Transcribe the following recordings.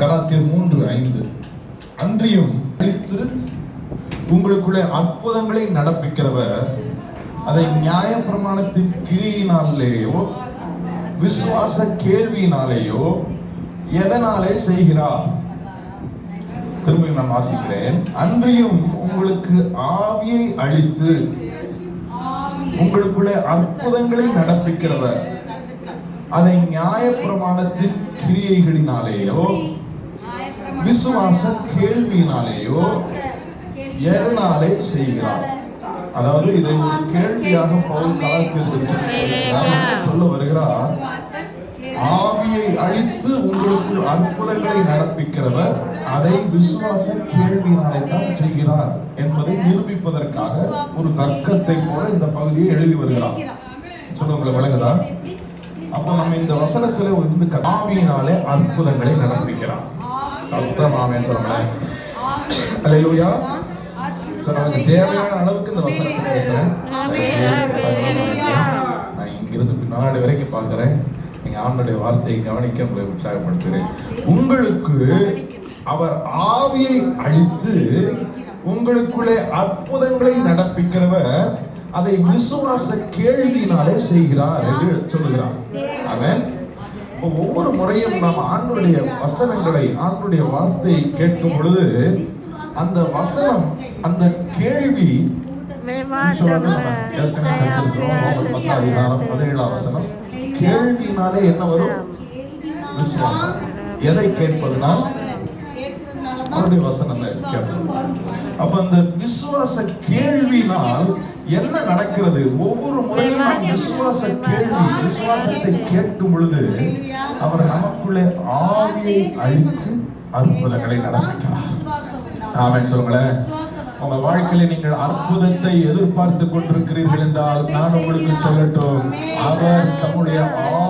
கலாத்தியர் 3:5 அன்றியும் அழித்து உங்களுக்குள்ளே அற்புதங்களை நடப்பிக்கிறவர் அதை நியாயப்பிரமாணத்தின் கிரியினாலேயோ விசுவாச கேள்வியினாலேயோ எதனாலே செய்கிறார்? திரும்பி நான் வாசிக்கிறேன். அன்றியும் உங்களுக்கு ஆவியை அளித்து உங்களுக்குள்ளே அற்புதங்களை நடப்பிக்கிறவர் அதை நியாயப்பிரமாணத்தின் கிரியைகளினாலேயோ விசுவாச கேள்வியினாலேயோ எதனாலே செய்கிறார்? அதாவது இதை ஒரு கேள்வியாக பவுல் கலாத்திற்கு சொல்ல வருகிறார். ஆவியை அழித்து உங்களுக்கு அற்புதங்களை நடப்பிக்கிறவர் அதை விசுவாச கேள்வியினாலே தான் செய்கிறார் என்பதை நிரூபிப்பதற்காக ஒரு தர்க்கத்தை போல இந்த பகுதியை எழுதி வருகிறார். சொல்ல உங்களுக்கு விளங்குதா? அப்ப நம்ம இந்த வசனத்துல வந்து ஆவியினாலே அற்புதங்களை நடப்பிக்கிறார். சத்தமாமே சொல்லுங்களேன். அல்லேலூயா. நமக்கு தேவையான அளவுக்கு இந்த வசனத்தை பேசுறேன். நான் இங்கிருந்து பின்னாடி வரைக்கும் பார்க்கிறேன். நீங்க ஆண்டவருடைய வார்த்தையை கவனிக்க உங்களை உற்சாகப்படுத்துகிறேன். உங்களுக்கு அவர் ஆவியை அளித்து உங்களுக்குள்ளே அற்புதங்களை நடப்பிக்கிறவர் அதை விசுவாச கேள்வியினாலே செய்கிறார் என்று சொல்லுகிறார். ஆமென். ஒவ்வொரு முறையும் நாம் ஆண்டவருடைய வசனங்களை, ஆண்டவருடைய வார்த்தையை கேட்கும் பொழுது அந்த வசனம், அந்த கேள்வி, 17 வசனம், கேள்வியினாலே என்ன வரும்? விசுவாசம். எதை கேட்பதனால்? அவருடைய வசனத்தை கேட்பது. அப்ப அந்த விசுவாச கேள்வியினால் என்ன நடக்கிறது? ஒவ்வொரு முறையும் நாம் விசுவாச கேள்வி, விசுவாசத்தை கேட்கும் பொழுது அவர் நமக்குள்ளே ஆவியை அளித்து அற்புதங்களை நடப்பிக்கிறார். ஆமென் சொல்லுங்களேன். உங்க வாழ்க்கையில நீங்கள் அற்புதத்தை எதிர்பார்த்து கொண்டிருக்கிறீர்கள் என்றால் நான் உங்களுக்கு சொல்லட்டும், அவர் தம்முடைய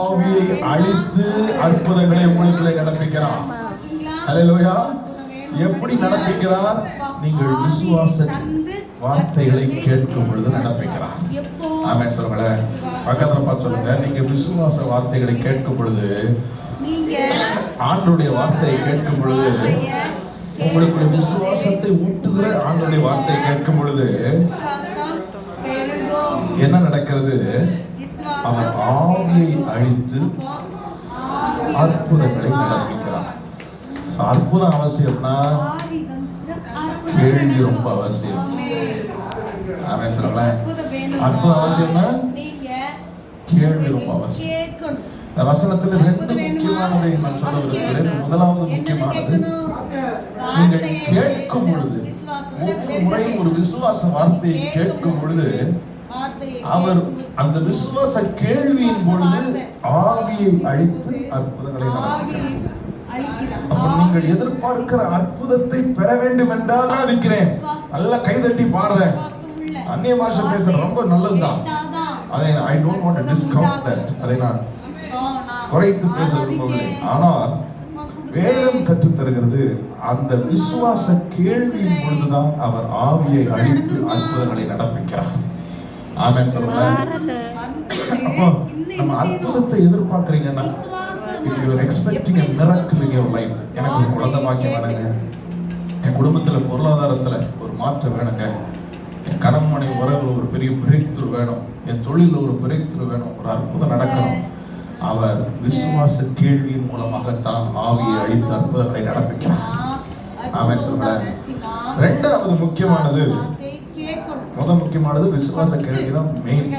ஆவியை அளித்து அற்புதங்களை உங்களுக்குள்ளே நடப்பிக்கிறார். அல்லேலூயா. எப்படி நடப்பிக்கிறார்? நீங்கள் விசுவாச வார்த்தைகளை கேட்கும் பொழுது நடப்பிக்கிறார். ஆமென் சொல்லுங்களேன். பக்கத்துல பார்த்து சொல்லுங்க, நீங்க விசுவாச வார்த்தைகளை கேட்கும் பொழுது, ஆண்டவருடைய வார்த்தையை கேட்கும் பொழுது, உங்களுக்கு விசுவாசத்தை ஊட்டுகிற ஆண்டவருடைய வார்த்தையை கேட்கும் பொழுது என்ன நடக்கிறது? அவர் ஆவியை அழித்து அற்புதங்களை நடப்பிக்கிறார். அற்புதம் அவசியம்னா கேள்வி ரொம்ப அவசியம். ஆமென் சொல்லுங்களேன். அற்புதம் அவசியம்னா கேள்வி ரொம்ப அவசியம். வசனத்தில் 2 முக்கியமானதை நான் சொல்ல விரும்புகிறேன். முதலாவது முக்கியமானது, நீங்கள் கேட்கும் பொழுது, ஒவ்வொரு முறையும் ஒரு விசுவாச வார்த்தையை கேட்கும் பொழுது அவர் அந்த விசுவாச கேள்வியின் பொழுது ஆவியை அழித்து அற்புதங்களை நடப்பிக்கிறார். அப்ப நீங்கள் எதிர்பார்க்கிற அற்புதத்தை பெற வேண்டும் என்றால் ஆதிக்கிறேன். நல்லா கைதட்டி பாடுறேன், அந்நிய பாஷை பேசுறது ரொம்ப நல்லதுதான். அதை I don't want to discount that. அதை நான் குறைத்து பேச விரும்பவில்லை. ஆனால் வேதம் கற்றுத் தருகிறது, அந்த விசுவாச கேள்வியின் பொழுதுதான் அவர் ஆவியை அழித்து அற்புதங்களை நடப்பிக்கிறார். ஆமென் சொல்லுங்க. அப்போ நம்ம அற்புதத்தை எதிர்பார்க்கிறீங்கன்னா, if you are expecting a miracle in your life, எனக்கு ஒரு குழந்தை பாக்கியம் வேணுங்க, என் குடும்பத்துல பொருளாதாரத்துல ஒரு மாற்றம் வேணுங்க, என் கணவன் மனைவி உறவுல ஒரு பெரிய பிரேக்த்ரூ வேணும், என் தொழில ஒரு பிரேக்த்ரூ வேணும், ஒரு அற்புதம் நடக்கணும், அவர் விசுவாச கேள்வியின் மூலமாகத்தான் ஆவியை அழித்து அற்புதங்களை நடப்பிக்கிறார். ஆமென் சொல்லுங்க. இரண்டாவது முக்கியமானது, முக்கியமானது விசுவாச கேள்வி தான் மெயின்.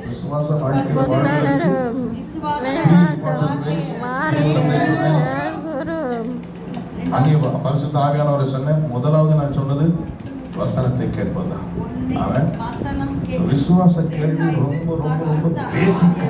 விசுவாச வாழ்க்கை பரிசுத்த ஆவியானவரை சொன்ன முதலாவது நான் சொன்னது வசனத்தை கேட்பதுதான். விசுவாச கேள்வி ரொம்ப ரொம்ப ரொம்ப பேசிக்.